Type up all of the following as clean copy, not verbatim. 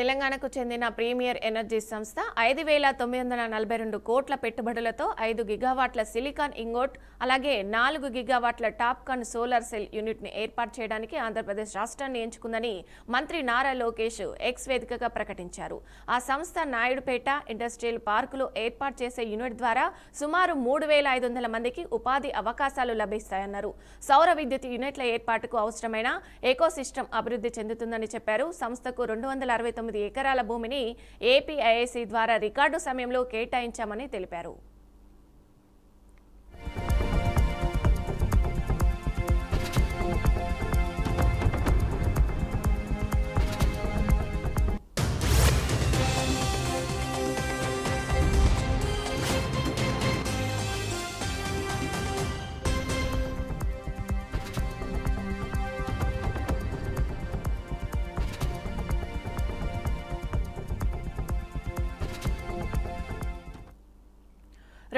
తెలంగాణకు చెందిన premier energy సంస్థ 5,942 కోట్ల పెట్టుబడులతో 5 గిగావాట్ల సిలికాన్ ఇంగోట్ అలాగే 4 గిగావాట్ల టాప్కాన్ సోలార్ సెల్ యూనిట్ ని ఏర్పాటు చేయడానికి ఆంధ్రప్రదేశ్ రాష్ట్రాన్ని ఎంచుకుందని మంత్రి నారా లోకేష్ ఎక్స్ వేదికగా ప్రకటించారు. ఆ సంస్థ నాయుడుపేట ఇండస్ట్రియల్ పార్కులో ఏర్పాటు చేసే యూనిట్ ద్వారా సుమారు 3,500 మందికి ఉపాధి అవకాశాలు లభిస్తాయన్నారు. సౌర విద్యుత్ యూనిట్ల ఏర్పాటుకు అవసరమైన ఎకోసిస్టమ్ అభివృద్ధి చెందుతుందని చెప్పారు. సంస్థకు 269 ఎకరాల భూమిని ఏపీఐఐసి ద్వారా రికార్డు సమయంలో కేటాయించామని తెలిపారు.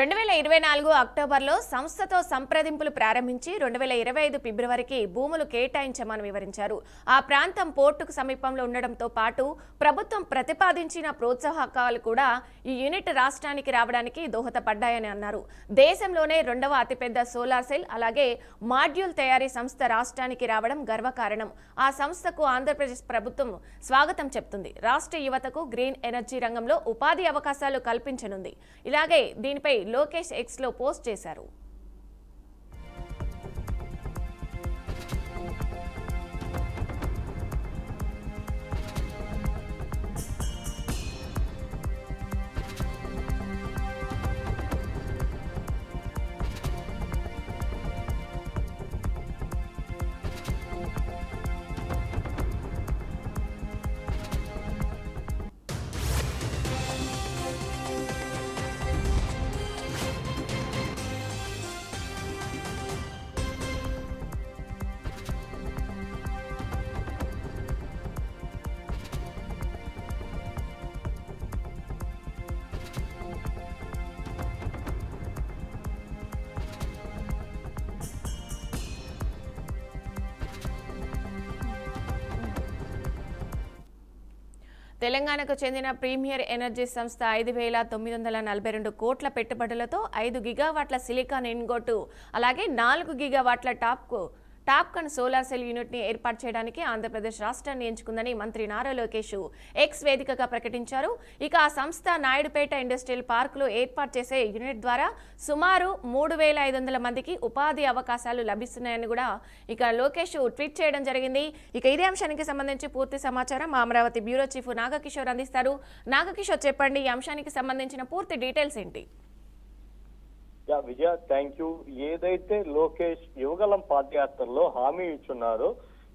2024 అక్టోబర్లో సంస్థతో సంప్రదింపులు ప్రారంభించి 2025 ఫిబ్రవరికి భూములు కేటాయించామని వివరించారు. ఆ ప్రాంతం పోర్టుకు సమీపంలో ఉండడంతో పాటు ప్రభుత్వం ప్రతిపాదించిన ప్రోత్సాహకాలు కూడా ఈ యూనిట్ రాష్ట్రానికి రావడానికి దోహదపడ్డాయని అన్నారు. దేశంలోనే 2వ అతిపెద్ద సోలార్ సెల్ అలాగే మాడ్యూల్ తయారీ సంస్థ రాష్ట్రానికి రావడం గర్వకారణం. ఆ సంస్థకు ఆంధ్రప్రదేశ్ ప్రభుత్వం స్వాగతం చెప్తుంది. రాష్ట్ర యువతకు గ్రీన్ ఎనర్జీ రంగంలో ఉపాధి అవకాశాలు కల్పించనుంది. ఇలాగే దీనిపై లోకేష్ ఎక్స్ లో పోస్ట్ చేశారు. తెలంగాణకు చెందిన ప్రీమియర్ ఎనర్జీ సంస్థ 5,942 కోట్ల పెట్టుబడులతో 5 గిగావాట్ల సిలికాన్ ఇంగోట్ అలాగే 4 గిగావాట్ల టాప్కాన్ సోలార్ సెల్ యూనిట్ ని ఏర్పాటు చేయడానికి ఆంధ్రప్రదేశ్ రాష్ట్రాన్ని ఎంచుకుందని మంత్రి నారా లోకేష్ ఎక్స్ వేదికగా ప్రకటించారు. ఇక ఆ సంస్థ నాయుడుపేట ఇండస్ట్రియల్ పార్కులో ఏర్పాటు చేసే యూనిట్ ద్వారా సుమారు 3,500 మందికి ఉపాధి అవకాశాలు లభిస్తున్నాయని కూడా ఇక లోకేష్ ట్వీట్ చేయడం జరిగింది. ఇక ఇదే అంశానికి సంబంధించి పూర్తి సమాచారం అమరావతి బ్యూరో చీఫ్ నాగకిషోర్ అందిస్తారు. నాగకిషోర్, చెప్పండి, ఈ అంశానికి సంబంధించిన పూర్తి డీటెయిల్స్ ఏంటి? విజయ, థ్యాంక్ యూ. ఏదైతే లోకేష్ యువగలం పాదయాత్రలో హామీ ఇచ్చున్నారో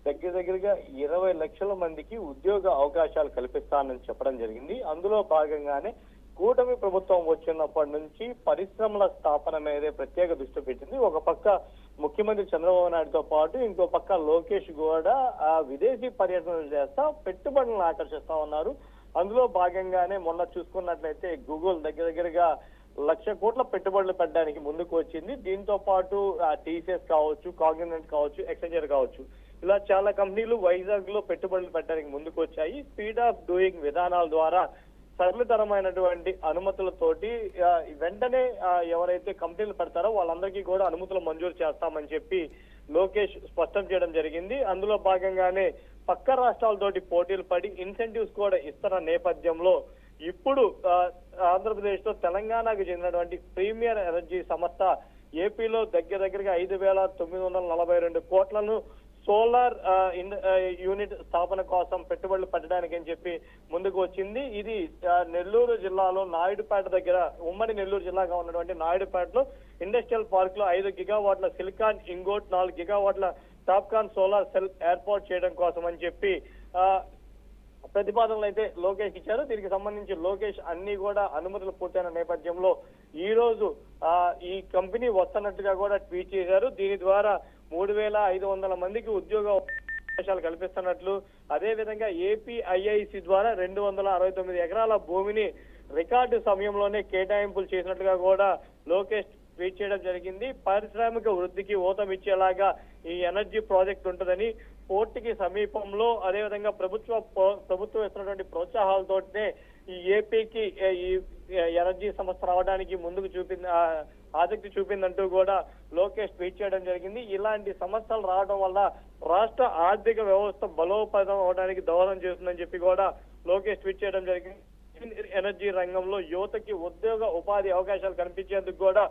దగ్గరగా 20 లక్షల మందికి ఉద్యోగ అవకాశాలు కల్పిస్తానని చెప్పడం జరిగింది. అందులో భాగంగానే కూటమి ప్రభుత్వం వచ్చినప్పటి నుంచి పరిశ్రమల స్థాపన మీదే ప్రత్యేక దృష్టి పెట్టింది. ఒక పక్క ముఖ్యమంత్రి చంద్రబాబు నాయుడుతో పాటు ఇంకో పక్క లోకేష్ కూడా విదేశీ పర్యటనలు చేస్తా పెట్టుబడులను ఆకర్షిస్తా ఉన్నారు. అందులో భాగంగానే మొన్న చూసుకున్నట్లయితే గూగుల్ దగ్గరగా 1,00,000 కోట్ల పెట్టుబడులు పెట్టడానికి ముందుకు వచ్చింది. దీంతో పాటు టీసీఎస్ కావచ్చు, కాగ్నిజెంట్ కావచ్చు, ఎక్సెంచర్ కావచ్చు, ఇలా చాలా కంపెనీలు వైజాగ్ లో పెట్టుబడులు పెట్టడానికి ముందుకు వచ్చాయి. స్పీడ్ ఆఫ్ డూయింగ్ విధానాల ద్వారా సరళతరమైనటువంటి అనుమతులతోటి వెంటనే ఎవరైతే కంపెనీలు పెడతారో వాళ్ళందరికీ కూడా అనుమతులు మంజూరు చేస్తామని చెప్పి లోకేష్ స్పష్టం చేయడం జరిగింది. అందులో భాగంగానే పక్క రాష్ట్రాలతోటి పోటీలు పడి ఇన్సెంటివ్స్ కూడా ఇస్తున్న నేపథ్యంలో ఇప్పుడు ఆంధ్రప్రదేశ్ లో తెలంగాణకు చెందినటువంటి ప్రీమియర్ ఎనర్జీ సంస్థ ఏపీలో దగ్గరగా 5,942 కోట్లను సోలార్ యూనిట్ స్థాపన కోసం పెట్టుబడులు పెట్టడానికి అని చెప్పి ముందుకు వచ్చింది. ఇది నెల్లూరు జిల్లాలో నాయుడుపేట దగ్గర, ఉమ్మడి నెల్లూరు జిల్లాగా ఉన్నటువంటి నాయుడుపేటలో ఇండస్ట్రియల్ పార్క్ లో 5 గిగావాట్ల సిలికాన్ ఇంగోట్, 4 గిగావాట్ల టాప్కాన్ సోలార్ సెల్ ఏర్పాటు చేయడం కోసం అని చెప్పి ప్రతిపాదనలు అయితే లోకేష్ ఇచ్చారు. దీనికి సంబంధించి లోకేష్ అన్ని కూడా అనుమతులు పూర్తయిన నేపథ్యంలో ఈ రోజు ఈ కంపెనీ వస్తున్నట్టుగా కూడా ట్వీట్ చేశారు. దీని ద్వారా 3,500 మందికి ఉద్యోగ అవకాశాలు కల్పిస్తున్నట్లు, అదే విధంగా ఏపీఐఐసి ద్వారా 269 ఎకరాల భూమిని రికార్డు సమయంలోనే కేటాయింపులు చేసినట్లుగా కూడా లోకేష్ ట్వీట్ చేయడం జరిగింది. పారిశ్రామిక వృద్ధికి ఊతమిచ్చేలాగా ఈ ఎనర్జీ ప్రాజెక్ట్ ఉంటుందని, పోర్టుకి సమీపంలో అదేవిధంగా ప్రభుత్వం ఇస్తున్నటువంటి ప్రోత్సాహాలతోనే ఈ ఏపీకి ఈ ఎనర్జీ సంస్థ రావడానికి ముందుకు ఆసక్తి చూపిందంటూ కూడా లోకేష్ ట్వీట్ చేయడం జరిగింది. ఇలాంటి సమస్యలు రావడం వల్ల రాష్ట్ర ఆర్థిక వ్యవస్థ బలోపేతం అవడానికి దోహదం చేస్తుందని చెప్పి కూడా లోకేష్ ట్వీట్ చేయడం జరిగింది. ఎనర్జీ రంగంలో యువతకి ఉద్యోగ ఉపాధి అవకాశాలు కనిపించేందుకు కూడా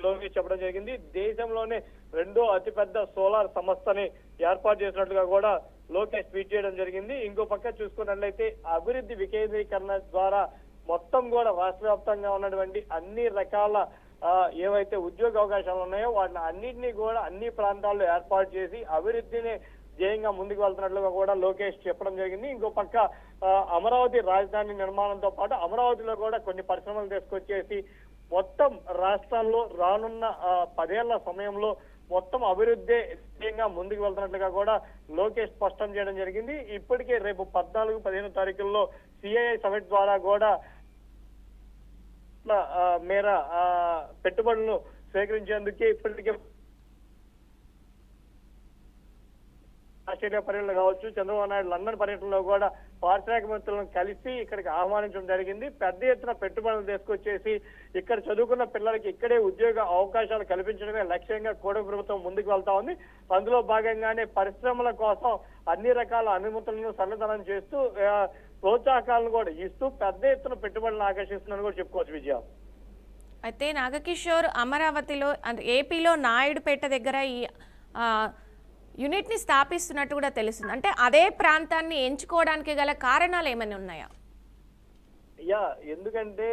లోకేష్ చెప్పడం జరిగింది. దేశంలోనే రెండో అతిపెద్ద సోలార్ సంస్థని ఏర్పాటు చేసినట్లుగా కూడా లోకేష్ ట్వీట్ చేయడం జరిగింది. ఇంకో పక్క చూసుకున్నట్లయితే అభివృద్ధి వికేంద్రీకరణ ద్వారా మొత్తం కూడా రాష్ట్ర వ్యాప్తంగా ఉన్నటువంటి అన్ని రకాల ఏవైతే ఉద్యోగ అవకాశాలు ఉన్నాయో వాటిని అన్నింటినీ కూడా అన్ని ప్రాంతాల్లో ఏర్పాటు చేసి అభివృద్ధిని ధ్యేయంగా ముందుకు వెళ్తున్నట్లుగా కూడా లోకేష్ చెప్పడం జరిగింది. ఇంకో పక్క అమరావతి రాజధాని నిర్మాణంతో పాటు అమరావతిలో కూడా కొన్ని పరిశ్రమలు తీసుకొచ్చేసి మొత్తం రాష్ట్రాల్లో రానున్న 10 ఏళ్ల సమయంలో మొత్తం అభివృద్ధి ధ్యేయంగా ముందుకు వెళ్తున్నట్లుగా కూడా లోకేష్ స్పష్టం చేయడం జరిగింది. ఇప్పటికే రేపు 14, 15 తారీఖుల్లో సిఐఐ సమిట్ ద్వారా కూడా మేర పెట్టుబడులను స్వీకరించేందుకే ఇప్పటికే ఆస్ట్రేలియా పర్యటనలో కావచ్చు, చంద్రబాబు నాయుడు లండన్ పర్యటనలో కూడా పారిశ్రామిక మంత్రులను కలిసి ఇక్కడికి ఆహ్వానించడం జరిగింది. పెద్ద ఎత్తున పెట్టుబడులు తీసుకొచ్చేసి ఇక్కడ చదువుకున్న పిల్లలకి ఇక్కడే ఉద్యోగ అవకాశాలు కల్పించడమే లక్ష్యంగా కూటమి ప్రభుత్వం ముందుకు వెళ్తా ఉంది. అందులో భాగంగానే పరిశ్రమల కోసం అన్ని రకాల అనుమతులను సన్నద్ధనం చేస్తూ ప్రోత్సాహకాలను కూడా ఇస్తూ పెద్ద ఎత్తున పెట్టుబడులను ఆకర్షిస్తుందని కూడా చెప్పుకోవచ్చు విజయ. అయితే నాగకిషోర్, అమరావతిలో ఏపీలో నాయుడుపేట దగ్గర ఈ యూనిట్ని స్థాపిస్తున్నట్టు కూడా తెలుస్తుంది. అంటే అదే ప్రాంతాన్ని ఎంచుకోవడానికి గల కారణాలు ఏమైనా ఉన్నాయా? ఎందుకంటే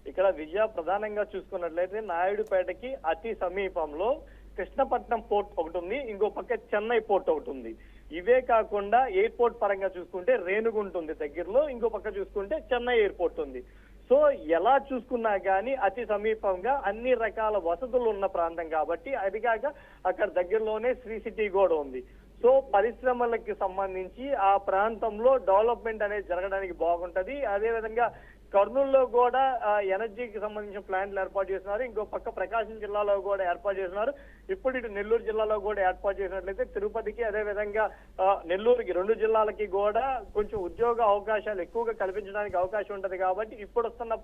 ఇక్కడ విజయ ప్రధానంగా చూసుకున్నట్లయితే నాయుడుపేటకి అతి సమీపంలో కృష్ణపట్నం పోర్ట్ ఒకటి ఉంది, ఇంకో పక్క చెన్నై పోర్ట్ ఒకటి ఉంది. ఇవే కాకుండా ఎయిర్పోర్ట్ పరంగా చూసుకుంటే రేణుగుంట ఉంది దగ్గరలో, ఇంకో పక్క చూసుకుంటే చెన్నై ఎయిర్పోర్ట్ ఉంది. సో ఎలా చూసుకున్నా కానీ అతి సమీపంగా అన్ని రకాల వసతులు ఉన్న ప్రాంతం కాబట్టి, అది కాక అక్కడ దగ్గరలోనే శ్రీ సిటీ కూడా ఉంది. సో పరిశ్రమలకి సంబంధించి ఆ ప్రాంతంలో డెవలప్మెంట్ అనేది జరగడానికి బాగుంటది. అదేవిధంగా కర్నూలులో కూడా ఎనర్జీకి సంబంధించిన ప్లాంట్లు ఏర్పాటు చేస్తున్నారు. ఇంకో పక్క ప్రకాశం జిల్లాలో కూడా ఏర్పాటు చేస్తున్నారు. ఇప్పుడు ఇటు నెల్లూరు జిల్లాలో కూడా ఏర్పాటు చేసినట్లయితే తిరుపతికి అదేవిధంగా నెల్లూరుకి 2 జిల్లాలకి కూడా కొంచెం ఉద్యోగ అవకాశాలు ఎక్కువగా కల్పించడానికి అవకాశం ఉంటది. కాబట్టి ఇప్పుడు వస్తున్న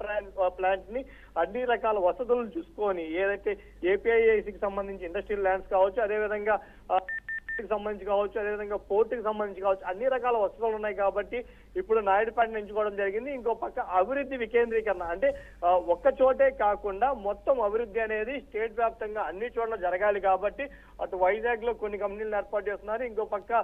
ప్లాంట్ ని అన్ని రకాల వసతులను చూసుకొని ఏదైతే ఏపీఐఐసికి సంబంధించి ఇండస్ట్రియల్ ల్యాండ్స్ కావచ్చు, అదేవిధంగా సంబంధించి కావచ్చు, అదేవిధంగా పోర్టుకి సంబంధించి కావచ్చు, అన్ని రకాల వసతులు ఉన్నాయి కాబట్టి ఇప్పుడు నాయుడుపేటను ఎంచుకోవడం జరిగింది. ఇంకో పక్క అభివృద్ధి వికేంద్రీకరణ అంటే ఒక్క చోటే కాకుండా మొత్తం అభివృద్ధి అనేది స్టేట్ వ్యాప్తంగా అన్ని చోట్ల జరగాలి కాబట్టి అటు వైజాగ్ లో కొన్ని కంపెనీలు ఏర్పాటు చేస్తున్నారు. ఇంకో పక్క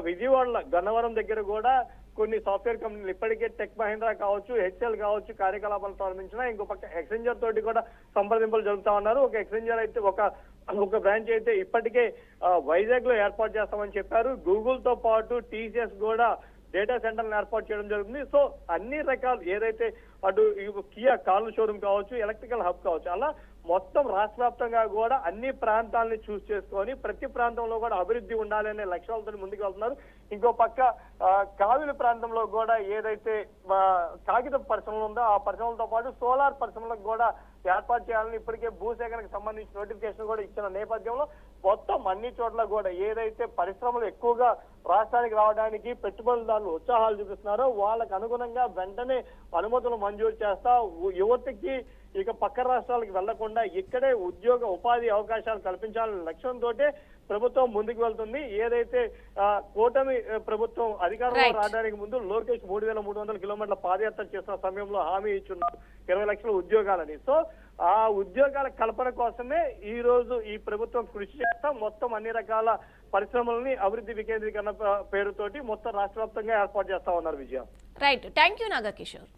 విజయవాడలో గన్నవరం దగ్గర కూడా కొన్ని సాఫ్ట్వేర్ కంపెనీలు ఇప్పటికే టెక్ మహీంద్రా కావచ్చు, హెచ్ఎల్ కావచ్చు కార్యకలాపాలు ప్రారంభించిన. ఇంకో పక్క ఎక్స్చెంజర్ తోటి కూడా సంప్రదింపులు జరుగుతా ఉన్నారు. ఒక ఎక్స్చెంజర్ అయితే ఒక బ్రాంచ్ అయితే ఇప్పటికే వైజాగ్ లో ఏర్పాటు చేస్తామని చెప్పారు. గూగుల్ తో పాటు టీసీఎస్ కూడా డేటా సెంటర్లను ఏర్పాటు చేయడం జరుగుతుంది. సో అన్ని రకాలు ఏదైతే అటు కియా కార్ల షోరూమ్ కావచ్చు, ఎలక్ట్రికల్ హబ్ కావచ్చు, అలా మొత్తం రాష్ట్ర వ్యాప్తంగా కూడా అన్ని ప్రాంతాలని చూస్ చేసుకొని ప్రతి ప్రాంతంలో కూడా అభివృద్ధి ఉండాలనే లక్ష్యాలతో ముందుకు వెళ్తున్నారు. ఇంకో పక్క కావిలి ప్రాంతంలో కూడా ఏదైతే కాగిత పరిశ్రమలు ఉందో ఆ పరిశ్రమలతో పాటు సోలార్ పరిశ్రమలకు కూడా ఏర్పాటు చేయాలని ఇప్పటికే భూసేకరణకు సంబంధించి నోటిఫికేషన్ కూడా ఇచ్చిన నేపథ్యంలో మొత్తం అన్ని చోట్ల కూడా ఏదైతే పరిశ్రమలు ఎక్కువగా రాష్ట్రానికి రావడానికి పెట్టుబడిదారులు ఉత్సాహాలు చూపిస్తున్నారో వాళ్ళకు అనుగుణంగా వెంటనే అనుమతులు మంజూరు చేస్తా యువతకి ఇక పక్క రాష్ట్రాలకు వెళ్లకుండా ఇక్కడే ఉద్యోగ ఉపాధి అవకాశాలు కల్పించాలనే లక్ష్యంతో ప్రభుత్వం ముందుకు వెళ్తుంది. ఏదైతే కూటమి ప్రభుత్వం అధికారంలో రావడానికి ముందు లోకేష్ 3,300 కిలోమీటర్ల పాదయాత్ర చేస్తున్న సమయంలో హామీ ఇచ్చున్నారు 20 లక్షల ఉద్యోగాలని. సో ఆ ఉద్యోగాల కల్పన కోసమే ఈ రోజు ఈ ప్రభుత్వం కృషి చేస్తా మొత్తం అన్ని రకాల పరిశ్రమలని అభివృద్ధి వికేంద్రీకరణ పేరుతోటి మొత్తం రాష్ట్ర వ్యాప్తంగా ఏర్పాటు చేస్తా ఉన్నారు Vijaya. Right, thank you Nagakishore.